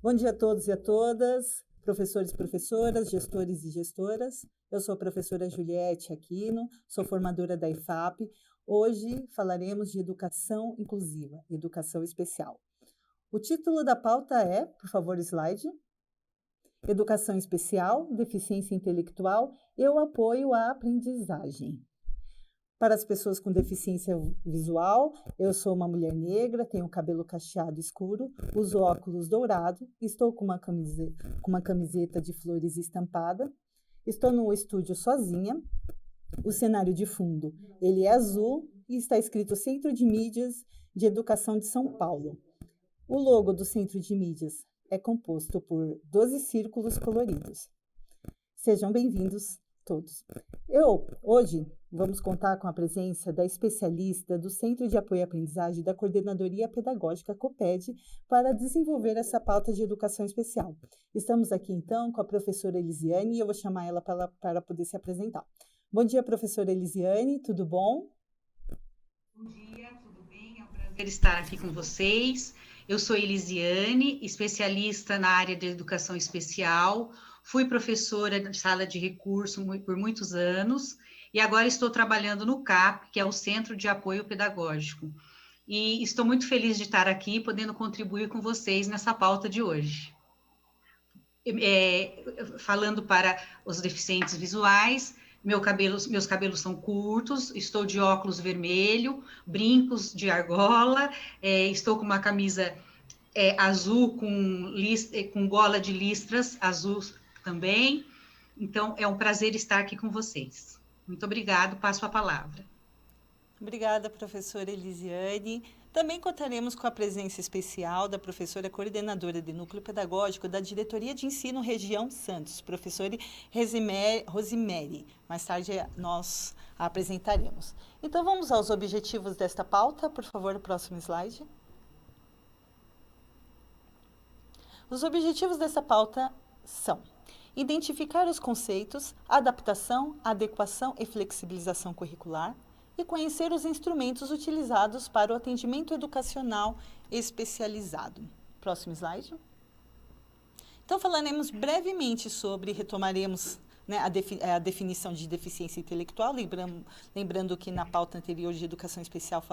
Bom dia a todos e a todas, professores e professoras, gestores e gestoras. Eu sou a professora Juliette Aquino, sou formadora da IFAP. Hoje falaremos de educação inclusiva, educação especial. O título da pauta é, por favor, slide. Educação especial, deficiência intelectual e o apoio à aprendizagem. Para as pessoas com deficiência visual, eu sou uma mulher negra, tenho cabelo cacheado escuro, uso óculos dourado, estou com uma camiseta de flores estampada, estou no estúdio sozinha, o cenário de fundo ele é azul e está escrito Centro de Mídias de Educação de São Paulo. O logo do Centro de Mídias é composto por 12 círculos coloridos. Sejam bem-vindos todos. Hoje, vamos contar com a presença da especialista do Centro de Apoio à Aprendizagem da Coordenadoria Pedagógica COPED para desenvolver essa pauta de educação especial. Estamos aqui, então, com a professora Elisiane e eu vou chamar ela para poder se apresentar. Bom dia, professora Elisiane, tudo bom? Bom dia, tudo bem? É um prazer estar aqui com vocês. Eu sou Elisiane, especialista na área de educação especial, fui professora de sala de recurso por muitos anos e agora estou trabalhando no CAP, que é o Centro de Apoio Pedagógico. E estou muito feliz de estar aqui, podendo contribuir com vocês nessa pauta de hoje. Falando para os deficientes visuais, meus cabelos são curtos, estou de óculos vermelho, brincos de argola, estou com uma camisa azul com gola de listras azul também. Então, é um prazer estar aqui com vocês. Muito obrigado, passo a palavra. Obrigada, professora Elisiane. Também contaremos com a presença especial da professora coordenadora de núcleo pedagógico da Diretoria de Ensino Região Santos, professora Rosemary. Mais tarde nós a apresentaremos. Então, vamos aos objetivos desta pauta. Por favor, o próximo slide. Os objetivos dessa pauta são identificar os conceitos, adaptação, adequação e flexibilização curricular e conhecer os instrumentos utilizados para o atendimento educacional especializado. Próximo slide. Então, falaremos brevemente retomaremos a definição de deficiência intelectual, lembrando que na pauta anterior de educação especial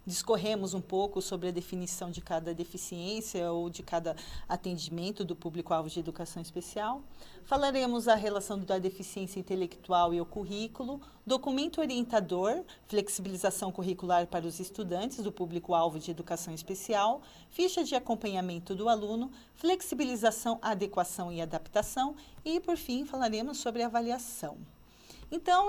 discorremos um pouco sobre a definição de cada deficiência ou de cada atendimento do público-alvo de educação especial. Falaremos a relação da deficiência intelectual e o currículo, documento orientador, flexibilização curricular para os estudantes do público-alvo de educação especial, ficha de acompanhamento do aluno, flexibilização, adequação e adaptação e, por fim, falaremos sobre avaliação. Então,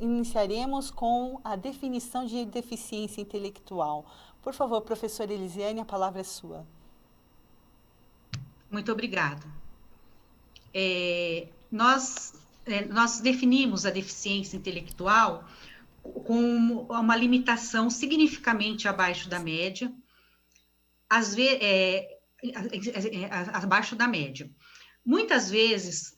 iniciaremos com a definição de deficiência intelectual. Por favor, professora Elisiane, a palavra é sua. Muito obrigada. Nós definimos a deficiência intelectual como uma limitação significativamente abaixo da média, abaixo da média. Muitas vezes,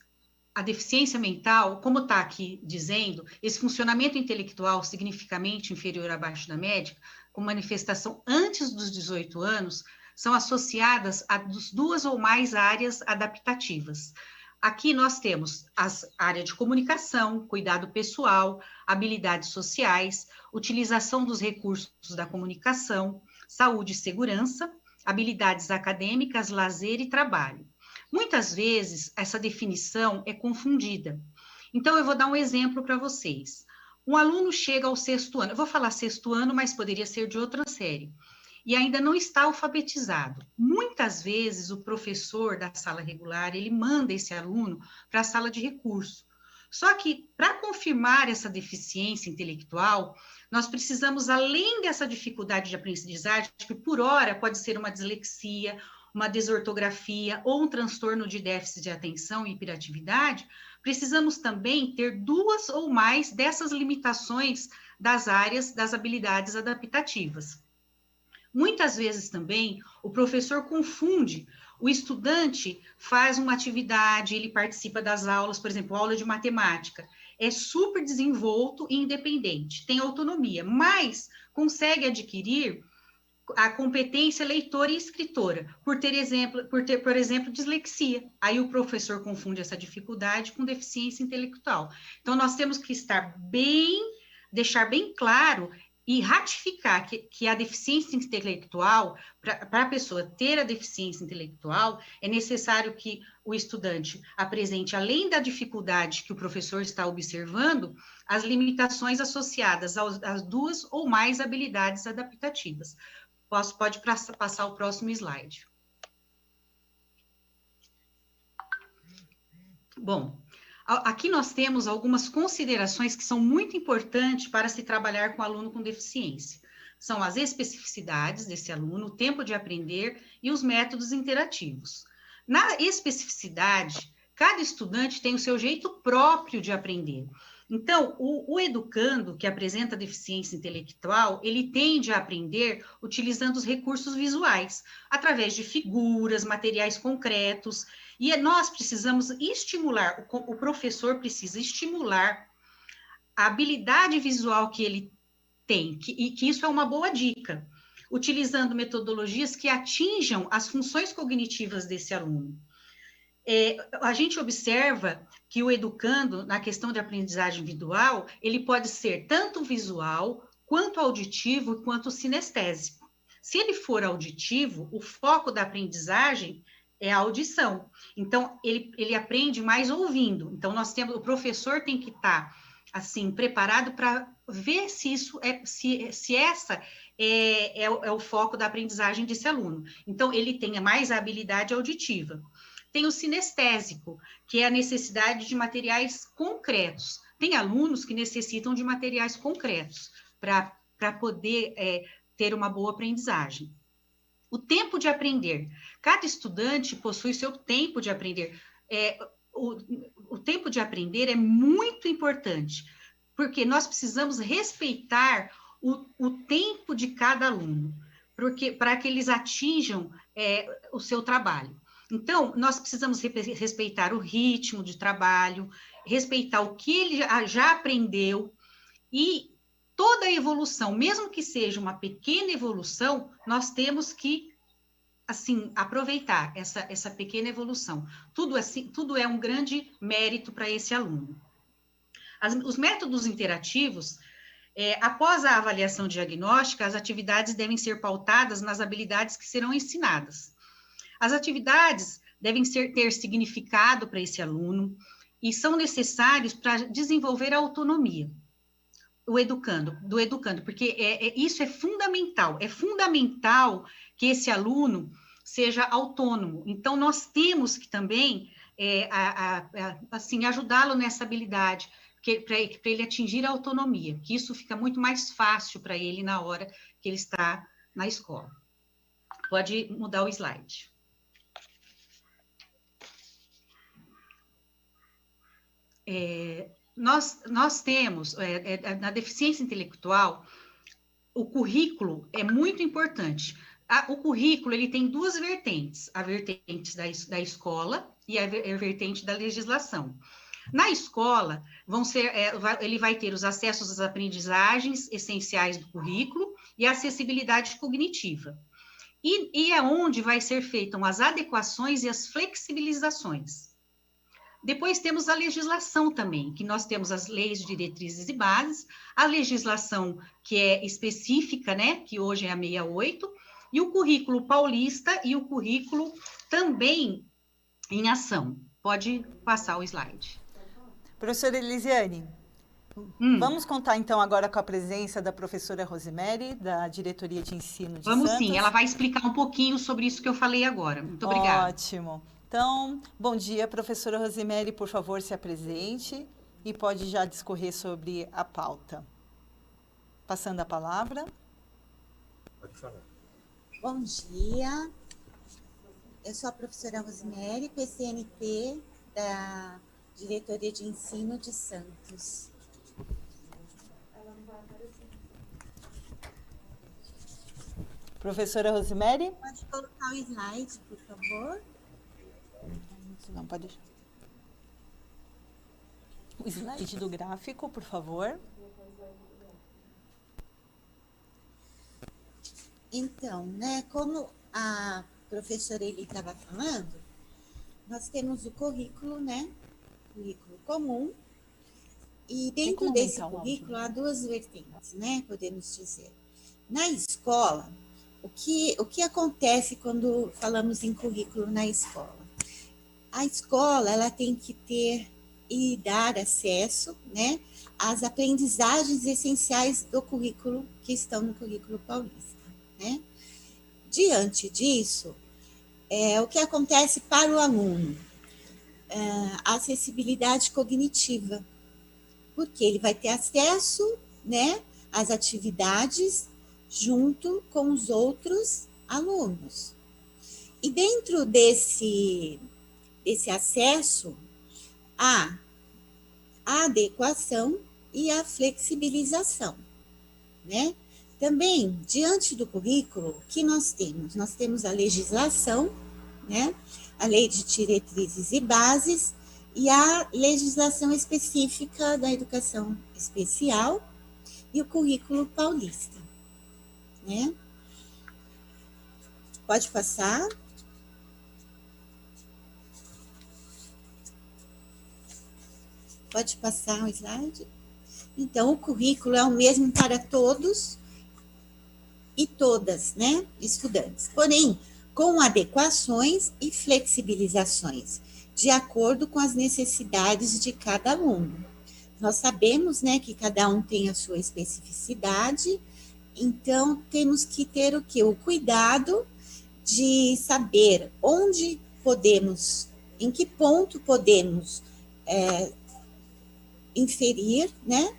a deficiência mental, como está aqui dizendo, esse funcionamento intelectual significativamente inferior abaixo da média, com manifestação antes dos 18 anos, são associadas a duas ou mais áreas adaptativas. Aqui nós temos a área de comunicação, cuidado pessoal, habilidades sociais, utilização dos recursos da comunicação, saúde e segurança, habilidades acadêmicas, lazer e trabalho. Muitas vezes, essa definição é confundida. Então, eu vou dar um exemplo para vocês. Um aluno chega ao 6º ano, eu vou falar 6º ano, mas poderia ser de outra série, e ainda não está alfabetizado. Muitas vezes, o professor da sala regular, ele manda esse aluno para a sala de recurso. Só que, para confirmar essa deficiência intelectual, nós precisamos, além dessa dificuldade de aprendizagem, que por hora pode ser uma dislexia, uma desortografia ou um transtorno de déficit de atenção e hiperatividade, precisamos também ter 2 ou mais dessas limitações das áreas das habilidades adaptativas. Muitas vezes também o professor confunde, o estudante faz uma atividade, ele participa das aulas, por exemplo, aula de matemática, é super desenvolto e independente, tem autonomia, mas consegue adquirir a competência leitora e escritora, por ter, por exemplo, dislexia. Aí o professor confunde essa dificuldade com deficiência intelectual. Então, nós temos que deixar bem claro e ratificar que a deficiência intelectual, para a pessoa ter a deficiência intelectual, é necessário que o estudante apresente, além da dificuldade que o professor está observando, as limitações associadas às 2 ou mais habilidades adaptativas. Pode passar o próximo slide. Bom, aqui nós temos algumas considerações que são muito importantes para se trabalhar com aluno com deficiência. São as especificidades desse aluno, o tempo de aprender e os métodos interativos. Na especificidade, cada estudante tem o seu jeito próprio de aprender. Então, o educando que apresenta deficiência intelectual, ele tende a aprender utilizando os recursos visuais, através de figuras, materiais concretos, e nós precisamos estimular, o professor precisa estimular a habilidade visual que ele tem, e que isso é uma boa dica, utilizando metodologias que atinjam as funções cognitivas desse aluno. A gente observa que o educando, na questão de aprendizagem individual, ele pode ser tanto visual, quanto auditivo, quanto sinestésico. Se ele for auditivo, o foco da aprendizagem é a audição. Então, ele aprende mais ouvindo. Então, o professor tem que estar, assim, preparado para ver se isso se essa é o foco da aprendizagem desse aluno. Então, ele tenha mais a habilidade auditiva. Tem o sinestésico, que é a necessidade de materiais concretos. Tem alunos que necessitam de materiais concretos para poder ter uma boa aprendizagem. O tempo de aprender. Cada estudante possui seu tempo de aprender. O tempo de aprender é muito importante, porque nós precisamos respeitar o tempo de cada aluno, para que eles atinjam o seu trabalho. Então, nós precisamos respeitar o ritmo de trabalho, respeitar o que ele já aprendeu, e toda a evolução, mesmo que seja uma pequena evolução, nós temos que, assim, aproveitar essa pequena evolução. Tudo é um grande mérito para esse aluno. Os métodos interativos, após a avaliação diagnóstica, as atividades devem ser pautadas nas habilidades que serão ensinadas. As atividades devem ter significado para esse aluno e são necessários para desenvolver a autonomia do educando, porque isso é fundamental. É fundamental que esse aluno seja autônomo. Então, nós temos que também assim, ajudá-lo nessa habilidade, para ele atingir a autonomia, que isso fica muito mais fácil para ele na hora que ele está na escola. Pode mudar o slide. Nós temos, na deficiência intelectual, o currículo é muito importante. O currículo, ele tem 2 vertentes, a vertente da escola e a vertente da legislação. Na escola, ele vai ter os acessos às aprendizagens essenciais do currículo e a acessibilidade cognitiva. E é onde vai ser feitas as adequações e as flexibilizações. Depois temos a legislação também, que nós temos as leis, diretrizes e bases, a legislação que é específica, né, que hoje é a 68, e o currículo paulista e o currículo também em ação. Pode passar o slide. Professora Elisiane, vamos contar então agora com a presença da professora Rosemary, da Diretoria de Ensino de Vamos Santos. Sim, ela vai explicar um pouquinho sobre isso que eu falei agora. Muito obrigada. Ótimo. Então, bom dia, professora Rosemary, por favor, se apresente e pode já discorrer sobre a pauta. Passando a palavra. Pode falar. Bom dia, eu sou a professora Rosemary, PCNT da Diretoria de Ensino de Santos. Professora Rosemary? Pode colocar o slide, por favor. Não, pode deixar. O slide do gráfico, por favor. Então, né, como a professora Eli estava falando, nós temos o currículo, né, currículo comum, e dentro desse currículo há duas vertentes, né, podemos dizer. Na escola, o que acontece quando falamos em currículo na escola? A escola, ela tem que ter e dar acesso, né, às aprendizagens essenciais do currículo que estão no currículo paulista, né? Diante disso, o que acontece para o aluno? A acessibilidade cognitiva, porque ele vai ter acesso, né, às atividades junto com os outros alunos. E dentro desse acesso, há a adequação e a flexibilização, né? Também, diante do currículo, o que nós temos? Nós temos a legislação, né? A Lei de Diretrizes e Bases e a legislação específica da educação especial e o currículo paulista, né? Pode passar. Pode passar o slide. Então, o currículo é o mesmo para todos e todas, né, estudantes. Porém, com adequações e flexibilizações, de acordo com as necessidades de cada aluno. Nós sabemos, né, que cada um tem a sua especificidade, então temos que ter o quê? O cuidado de saber onde podemos, em que ponto podemos inferir, né,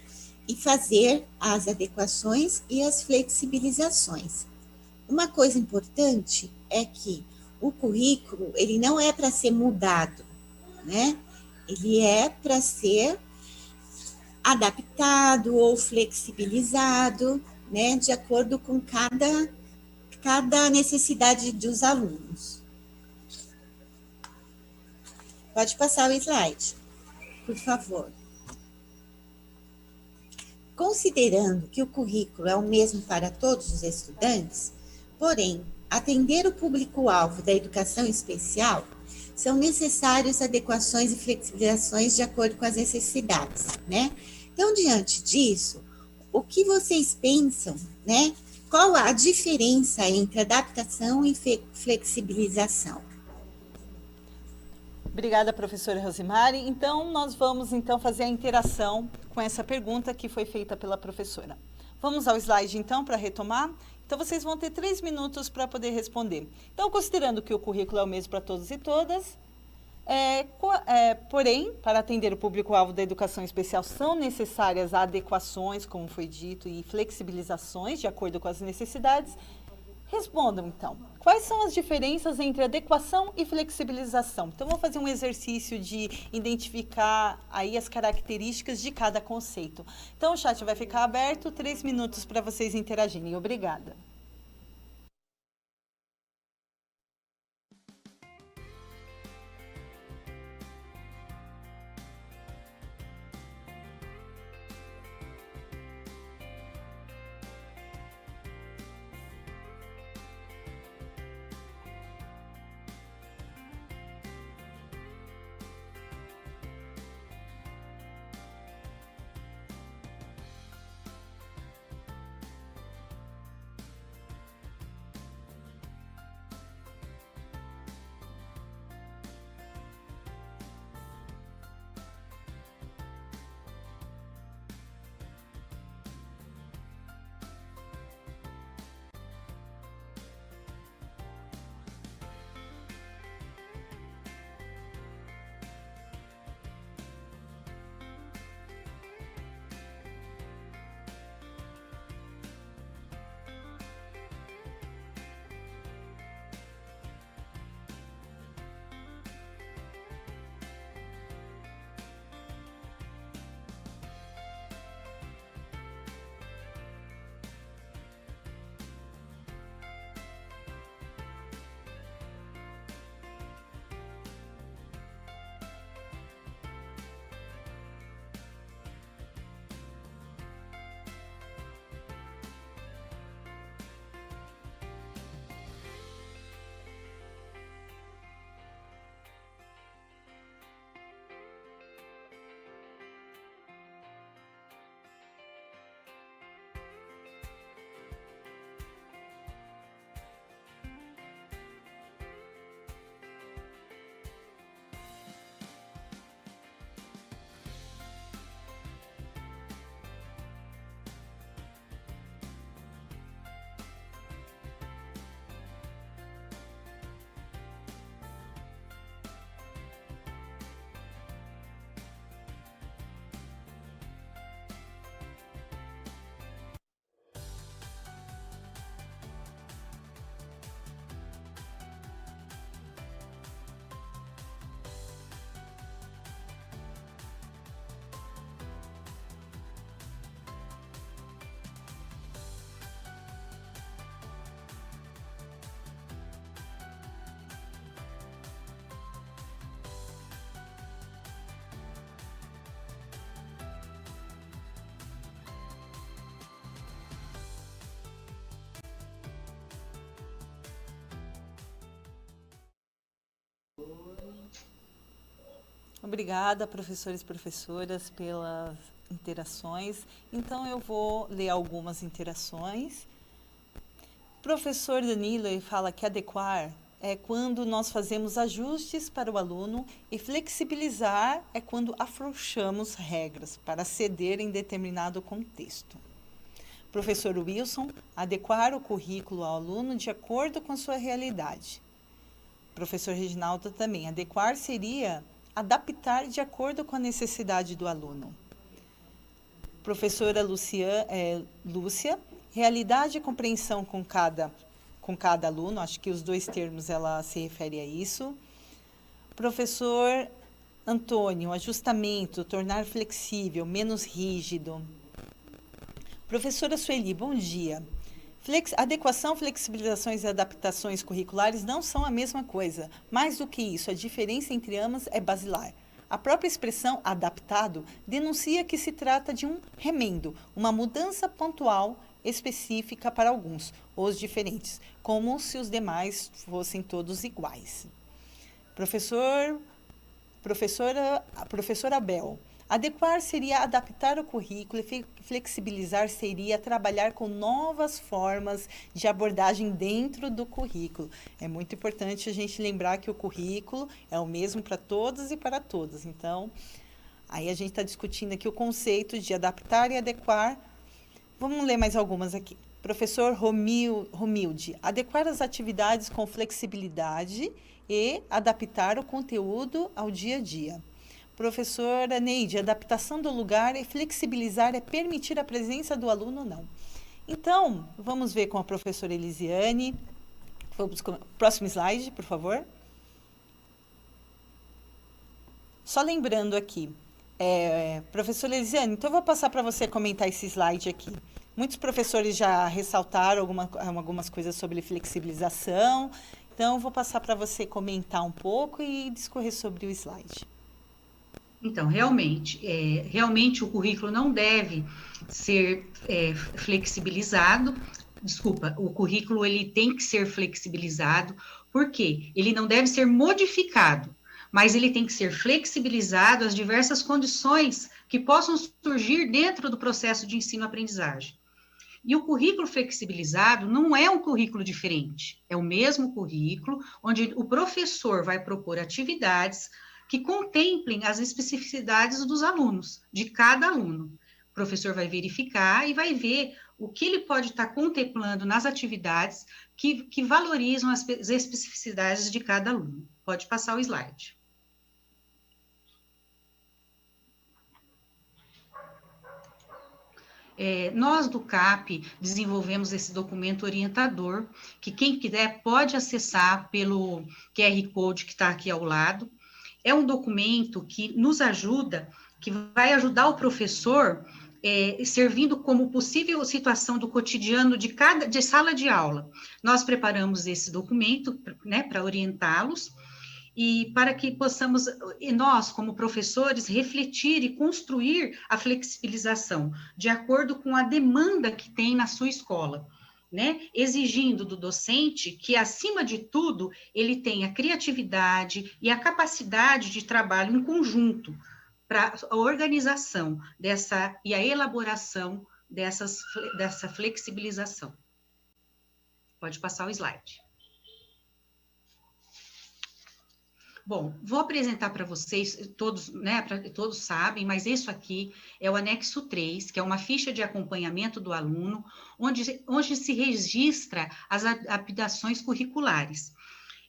e fazer as adequações e as flexibilizações. Uma coisa importante é que o currículo, ele não é para ser mudado, né? Ele é para ser adaptado ou flexibilizado, né, de acordo com cada necessidade dos alunos. Pode passar o slide, por favor. Considerando que o currículo é o mesmo para todos os estudantes, porém, atender o público-alvo da educação especial, são necessárias adequações e flexibilizações de acordo com as necessidades, né? Então, diante disso, o que vocês pensam, né? Qual a diferença entre adaptação e flexibilização? Obrigada, professora Rosimari. Então, nós vamos fazer a interação com essa pergunta que foi feita pela professora. Vamos ao slide, então, para retomar? Então, vocês vão ter 3 minutos para poder responder. Então, considerando que o currículo é o mesmo para todos e todas, porém, para atender o público-alvo da educação especial, são necessárias adequações, como foi dito, e flexibilizações de acordo com as necessidades. Respondam, então, quais são as diferenças entre adequação e flexibilização? Então, vou fazer um exercício de identificar aí as características de cada conceito. Então, o chat vai ficar aberto, 3 minutos para vocês interagirem. Obrigada. Obrigada, professores e professoras, pelas interações. Então, eu vou ler algumas interações. O professor Danilo ele fala que adequar é quando nós fazemos ajustes para o aluno e flexibilizar é quando afrouxamos regras para ceder em determinado contexto. Professor Wilson, adequar o currículo ao aluno de acordo com a sua realidade. Professor Reginaldo também, adequar seria adaptar de acordo com a necessidade do aluno. Professora Lúcia, realidade e compreensão com cada aluno, acho que os dois termos ela se refere a isso. Professor Antônio, ajustamento, tornar flexível, menos rígido. Professora Sueli, bom dia. Adequação, flexibilizações e adaptações curriculares não são a mesma coisa. Mais do que isso, a diferença entre ambas é basilar. A própria expressão adaptado denuncia que se trata de um remendo, uma mudança pontual específica para alguns, os diferentes, como se os demais fossem todos iguais. Professora Abel, adequar seria adaptar o currículo e flexibilizar seria trabalhar com novas formas de abordagem dentro do currículo. É muito importante a gente lembrar que o currículo é o mesmo para todos e para todas. Então, aí a gente está discutindo aqui o conceito de adaptar e adequar. Vamos ler mais algumas aqui. Professor Romilde, adequar as atividades com flexibilidade e adaptar o conteúdo ao dia a dia. Professora Neide, adaptação do lugar e flexibilizar é permitir a presença do aluno ou não. Então, vamos ver com a professora Elisiane. Próximo slide, por favor. Só lembrando aqui, professora Elisiane, então eu vou passar para você comentar esse slide aqui. Muitos professores já ressaltaram algumas coisas sobre flexibilização, então eu vou passar para você comentar um pouco e discorrer sobre o slide. Então, realmente o currículo não deve ser flexibilizado. Desculpa, o currículo ele tem que ser flexibilizado, porque ele não deve ser modificado, mas ele tem que ser flexibilizado às diversas condições que possam surgir dentro do processo de ensino-aprendizagem. E o currículo flexibilizado não é um currículo diferente, é o mesmo currículo onde o professor vai propor atividades que contemplem as especificidades dos alunos, de cada aluno. O professor vai verificar e vai ver o que ele pode estar contemplando nas atividades que valorizam as especificidades de cada aluno. Pode passar o slide. Nós do CAP desenvolvemos esse documento orientador, que quem quiser pode acessar pelo QR Code que está aqui ao lado. É um documento que nos ajuda, que vai ajudar o professor, servindo como possível situação do cotidiano de sala de aula. Nós preparamos esse documento, né, para orientá-los, e para que possamos, nós, como professores, refletir e construir a flexibilização, de acordo com a demanda que tem na sua escola. Né, exigindo do docente que, acima de tudo, ele tenha criatividade e a capacidade de trabalho em conjunto para a organização e a elaboração dessa flexibilização. Pode passar o slide. Bom, vou apresentar para vocês, todos, né, todos sabem, mas isso aqui é o anexo 3, que é uma ficha de acompanhamento do aluno, onde se registra as adaptações curriculares.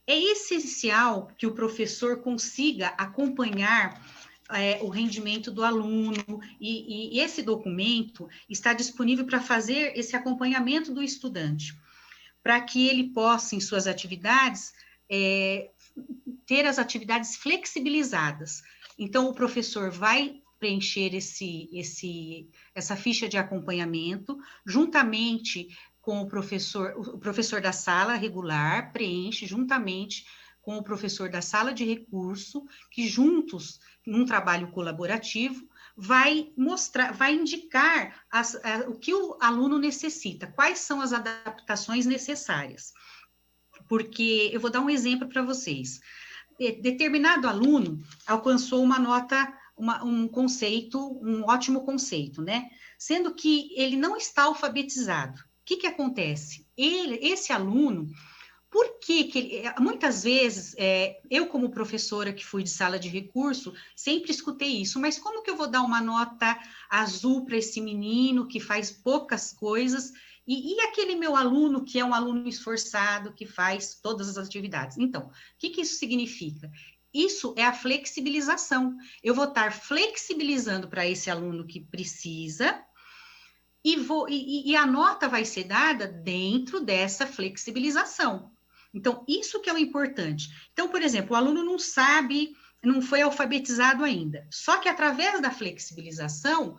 É essencial que o professor consiga acompanhar o rendimento do aluno, e esse documento está disponível para fazer esse acompanhamento do estudante, para que ele possa, em suas atividades, ter as atividades flexibilizadas. Então, o professor vai preencher essa ficha de acompanhamento, juntamente com o professor da sala regular preenche juntamente com o professor da sala de recurso, que juntos, num trabalho colaborativo, vai indicar o que o aluno necessita, quais são as adaptações necessárias. Porque eu vou dar um exemplo para vocês. determinado aluno alcançou uma nota, um conceito, um ótimo conceito, né? Sendo que ele não está alfabetizado. O que acontece? Esse aluno, por que muitas vezes, eu como professora que fui de sala de recurso, sempre escutei isso, mas como que eu vou dar uma nota azul para esse menino que faz poucas coisas, e aquele meu aluno que é um aluno esforçado, que faz todas as atividades? Então, o que isso significa? Isso é a flexibilização. Eu vou estar flexibilizando para esse aluno que precisa, e a nota vai ser dada dentro dessa flexibilização. Então, isso que é o importante. Então, por exemplo, o aluno não sabe, não foi alfabetizado ainda. Só que através da flexibilização,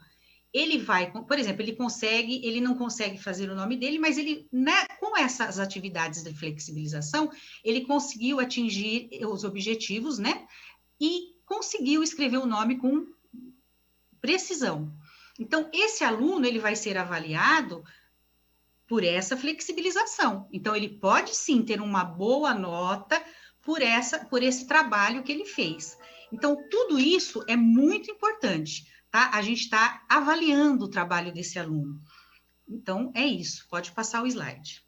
ele vai, por exemplo, ele não consegue fazer o nome dele, mas ele, né, com essas atividades de flexibilização, ele conseguiu atingir os objetivos, né? E conseguiu escrever o nome com precisão. Então, esse aluno, ele vai ser avaliado por essa flexibilização. Então, ele pode sim ter uma boa nota por esse trabalho que ele fez. Então, tudo isso é muito importante, tá? A gente está avaliando o trabalho desse aluno. Então, é isso. Pode passar o slide.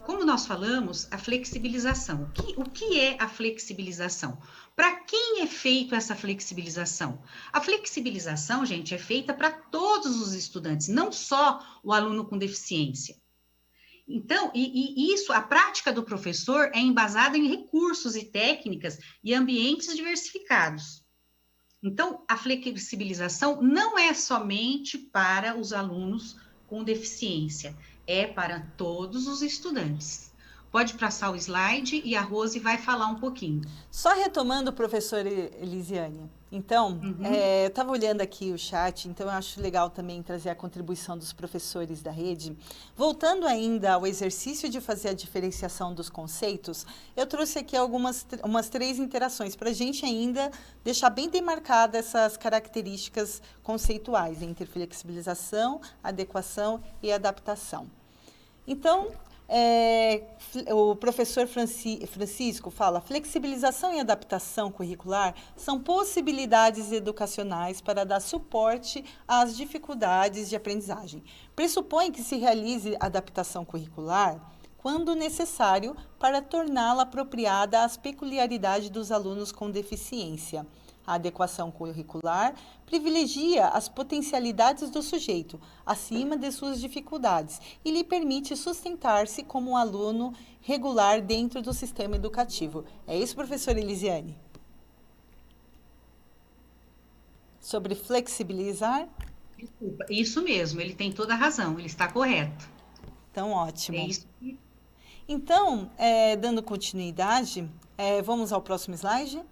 Como nós falamos, a flexibilização. O que é a flexibilização? Para quem é feita essa flexibilização? A flexibilização, gente, é feita para todos os estudantes, não só o aluno com deficiência. Então, isso, a prática do professor é embasada em recursos e técnicas e ambientes diversificados. Então, a flexibilização não é somente para os alunos com deficiência, é para todos os estudantes. Pode passar o slide e a Rose vai falar um pouquinho. Só retomando, professora Elisiane, então, eu estava olhando aqui o chat, então eu acho legal também trazer a contribuição dos professores da rede. Voltando ainda ao exercício de fazer a diferenciação dos conceitos, eu trouxe aqui umas 3 interações para a gente ainda deixar bem demarcadas essas características conceituais entre flexibilização, adequação e adaptação. Então, o professor Francisco fala: flexibilização e adaptação curricular são possibilidades educacionais para dar suporte às dificuldades de aprendizagem. Pressupõe que se realize adaptação curricular quando necessário para torná-la apropriada às peculiaridades dos alunos com deficiência. A adequação curricular privilegia as potencialidades do sujeito acima de suas dificuldades e lhe permite sustentar-se como um aluno regular dentro do sistema educativo. É isso, professora Elisiane? Sobre flexibilizar? Desculpa, isso mesmo, ele tem toda a razão, ele está correto. Então, ótimo. É isso. Então, dando continuidade, vamos ao próximo slide.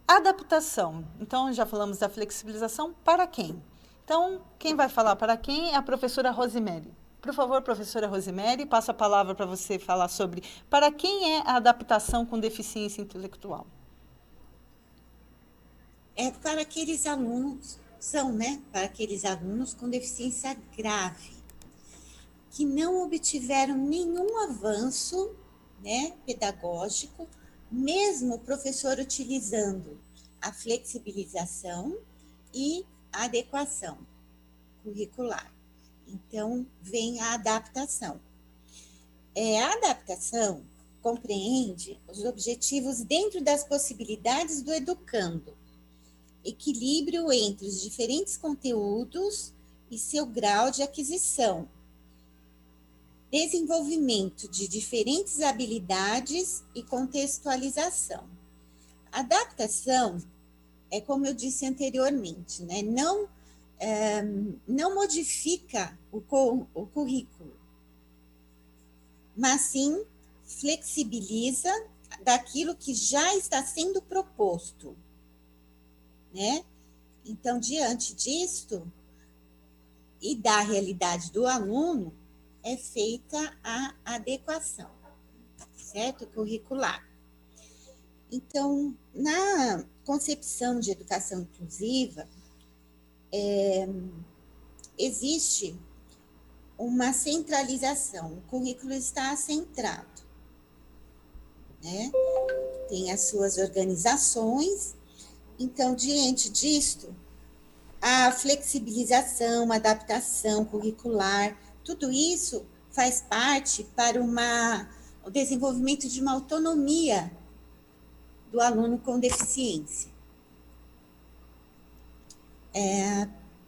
Adaptação. Então, já falamos da flexibilização. Para quem? Então, quem vai falar para quem é a professora Rosemary. Por favor, professora Rosemary, passo a palavra para você falar sobre para quem é a adaptação com deficiência intelectual. É para aqueles alunos, para aqueles alunos com deficiência grave, que não obtiveram nenhum avanço, né, pedagógico, mesmo o professor utilizando a flexibilização e a adequação curricular. Então, vem a adaptação. A adaptação compreende os objetivos dentro das possibilidades do educando, equilíbrio entre os diferentes conteúdos e seu grau de aquisição, desenvolvimento de diferentes habilidades e contextualização. Adaptação é, como eu disse anteriormente, né? Não modifica o currículo, mas sim flexibiliza daquilo que já está sendo proposto, né? Então, diante disto e da realidade do aluno, é feita a adequação, certo? Curricular. Então, na concepção de educação inclusiva, existe uma centralização, o currículo está centrado, né? Tem as suas organizações, então, diante disto, a flexibilização, a adaptação curricular, tudo isso faz parte para o desenvolvimento de uma autonomia do aluno com deficiência.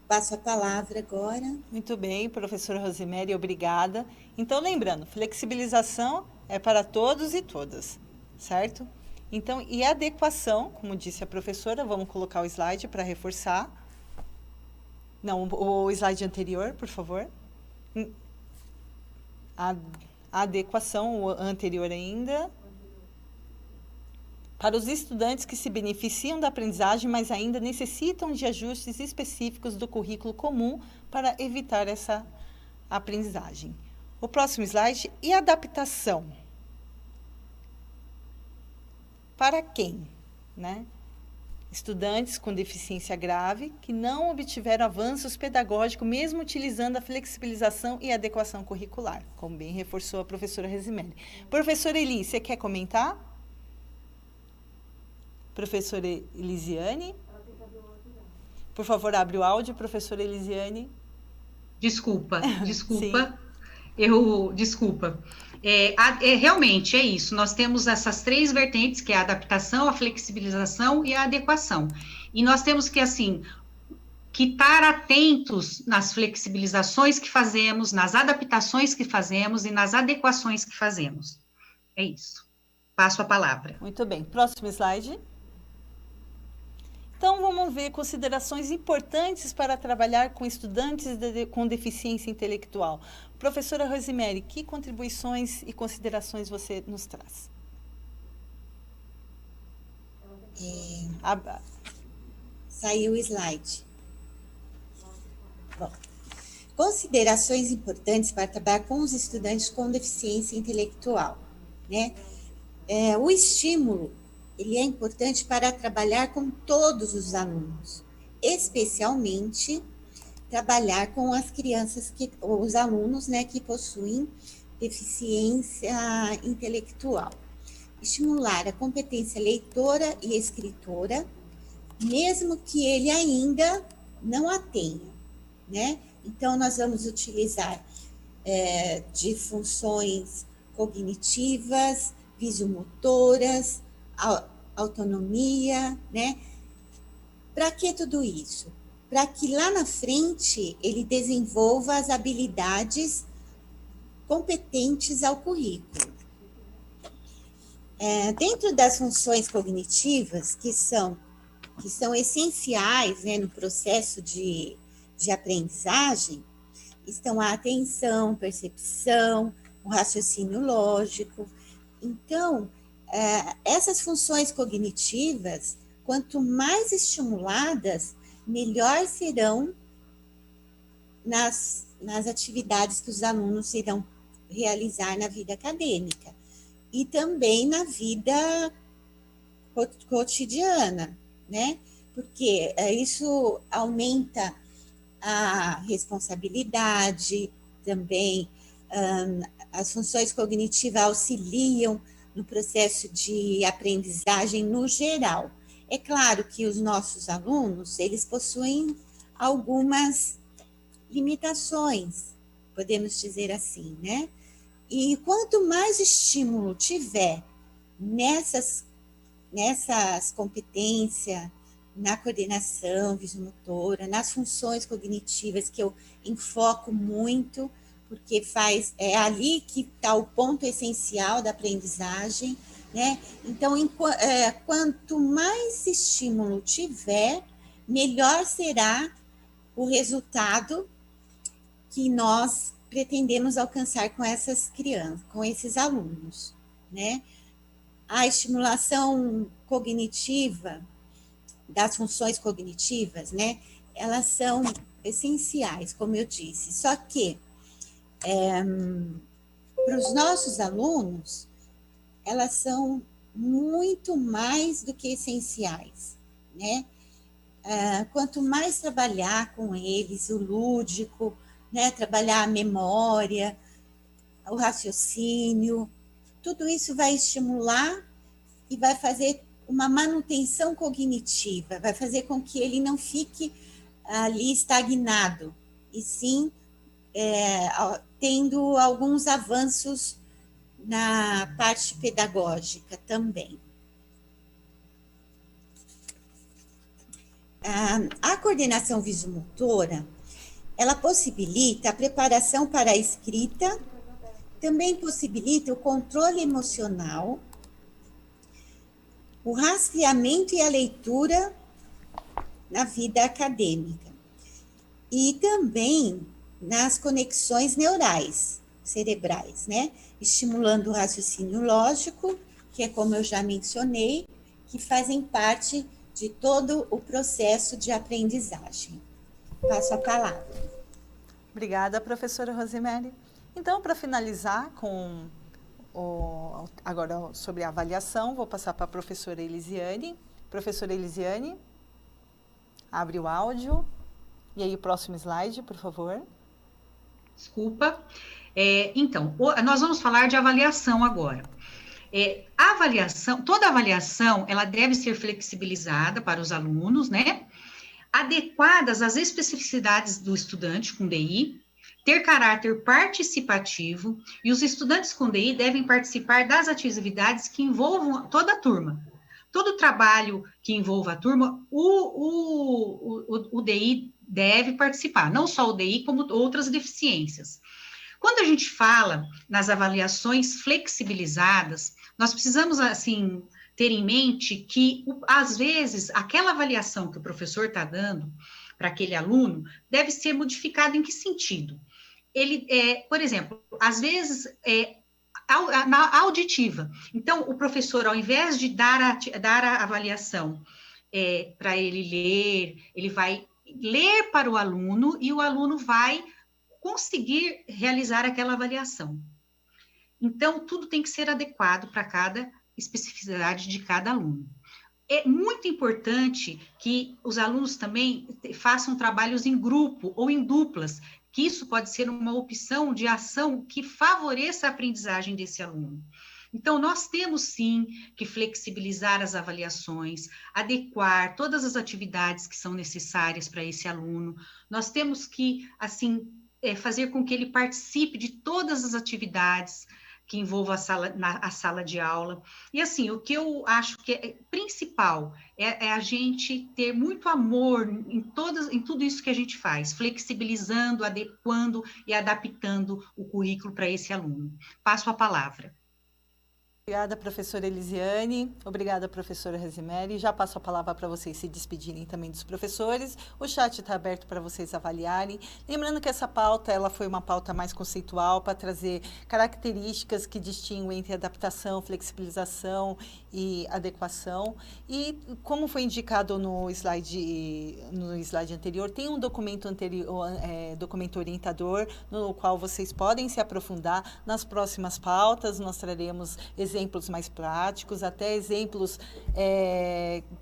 Passo a palavra agora. Muito bem, professora Rosemary, obrigada. Então, lembrando, flexibilização é para todos e todas, certo? Então, e adequação, como disse a professora, vamos colocar o slide para reforçar. Não, o slide anterior, por favor. A adequação, o anterior ainda. Para os estudantes que se beneficiam da aprendizagem, mas ainda necessitam de ajustes específicos do currículo comum para evitar essa aprendizagem. O próximo slide, e adaptação. Para quem? Né? Estudantes com deficiência grave que não obtiveram avanços pedagógicos, mesmo utilizando a flexibilização e adequação curricular, como bem reforçou a professora Rosemary. Professora Eli, você quer comentar? Professora Elisiane? Por favor, abre o áudio, professora Elisiane. Desculpa. Desculpa. Realmente é isso. Nós temos essas três vertentes, que é a adaptação, a flexibilização e a adequação. E nós temos que, assim, que estar atentos nas flexibilizações que fazemos, nas adaptações que fazemos e nas adequações que fazemos. É isso. Passo a palavra. Muito bem. Próximo slide. Então, vamos ver considerações importantes para trabalhar com estudantes com deficiência intelectual. Professora Rosemary, que contribuições e considerações você nos traz? Saiu o slide. Bom, considerações importantes para trabalhar com os estudantes com deficiência intelectual, né? O estímulo, ele é importante para trabalhar com todos os alunos, especialmente trabalhar com as crianças, os alunos, né, que possuem deficiência intelectual. Estimular a competência leitora e escritora, mesmo que ele ainda não a tenha, né? Então, nós vamos utilizar de funções cognitivas, visiomotoras, autonomia, né? Para que tudo isso? Para que lá na frente ele desenvolva as habilidades competentes ao currículo. Dentro das funções cognitivas, que são essenciais, né, no processo de aprendizagem, estão a atenção, percepção, o raciocínio lógico. Então, essas funções cognitivas, quanto mais estimuladas, melhor serão nas atividades que os alunos irão realizar na vida acadêmica e também na vida cotidiana, né? Porque isso aumenta a responsabilidade, também as funções cognitivas auxiliam no processo de aprendizagem no geral. É claro que os nossos alunos, eles possuem algumas limitações, podemos dizer assim, né? E quanto mais estímulo tiver nessas competências, na coordenação visomotora, nas funções cognitivas, que eu enfoco muito, porque é ali que está o ponto essencial da aprendizagem, né? Então, quanto mais estímulo tiver, melhor será o resultado que nós pretendemos alcançar com essas crianças, com esses alunos, né? A estimulação cognitiva, das funções cognitivas, né? Elas são essenciais, como eu disse. Só que, para os nossos alunos, elas são muito mais do que essenciais, né? quanto mais trabalhar com eles, o lúdico, né, trabalhar a memória, o raciocínio, tudo isso vai estimular e vai fazer uma manutenção cognitiva, vai fazer com que ele não fique ali estagnado, e sim tendo alguns avanços na parte pedagógica também. A coordenação visomotora, ela possibilita a preparação para a escrita, também possibilita o controle emocional, o rastreamento e a leitura na vida acadêmica. E também nas conexões neurais, cerebrais, né? Estimulando o raciocínio lógico, que é como eu já mencionei, que fazem parte de todo o processo de aprendizagem. Passo a palavra. Obrigada, professora Rosemary. Então, para finalizar com agora sobre a avaliação, vou passar para a professora Elisiane. Professora Elisiane, abre o áudio. E aí, o próximo slide, por favor. Desculpa. Então, nós vamos falar de avaliação agora. A avaliação, toda avaliação, ela deve ser flexibilizada para os alunos, né? Adequadas às especificidades do estudante com DI, ter caráter participativo, e os estudantes com DI devem participar das atividades que envolvam toda a turma. Todo trabalho que envolva a turma, o DI deve participar, não só o DI, como outras deficiências. Quando a gente fala nas avaliações flexibilizadas, nós precisamos, assim, ter em mente que, às vezes, aquela avaliação que o professor está dando para aquele aluno deve ser modificada em que sentido? Por exemplo, às vezes, na auditiva. Então, o professor, ao invés de dar a avaliação para ele ler, ele vai ler para o aluno e o aluno vai conseguir realizar aquela avaliação. Então, tudo tem que ser adequado para cada especificidade de cada aluno. É muito importante que os alunos também façam trabalhos em grupo ou em duplas, que isso pode ser uma opção de ação que favoreça a aprendizagem desse aluno. Então, nós temos, sim, que flexibilizar as avaliações, adequar todas as atividades que são necessárias para esse aluno. Nós temos que, assim, fazer com que ele participe de todas as atividades que envolvam a sala de aula. E, assim, o que eu acho que é principal é a gente ter muito amor em tudo isso que a gente faz, flexibilizando, adequando e adaptando o currículo para esse aluno. Passo a palavra. Obrigada, professora Elisiane. Obrigada, professora Rosemary. Já passo a palavra para vocês se despedirem também dos professores. O chat está aberto para vocês avaliarem. Lembrando que essa pauta ela foi uma pauta mais conceitual para trazer características que distinguem entre adaptação, flexibilização e adequação. E como foi indicado no slide anterior, tem um documento documento orientador no qual vocês podem se aprofundar. Nas próximas pautas nós traremos exemplos mais práticos, até exemplos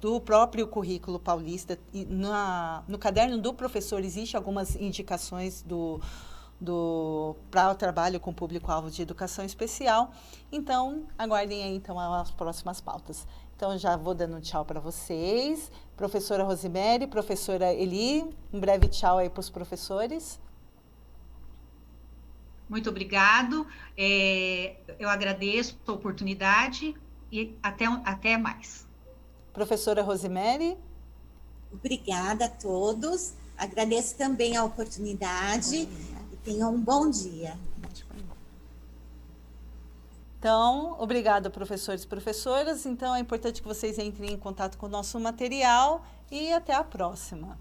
do próprio currículo paulista. E no caderno do professor existe algumas indicações para o trabalho com público-alvo de educação especial. Então, aguardem aí então, as próximas pautas. Então, já vou dando um tchau para vocês. Professora Rosemary, professora Eli, um breve tchau aí para os professores. Muito obrigado, eu agradeço a oportunidade e até mais. Professora Rosemary. Obrigada a todos, agradeço também a oportunidade e tenham um bom dia. Então, obrigada, professores e professoras. Então, é importante que vocês entrem em contato com o nosso material e até a próxima.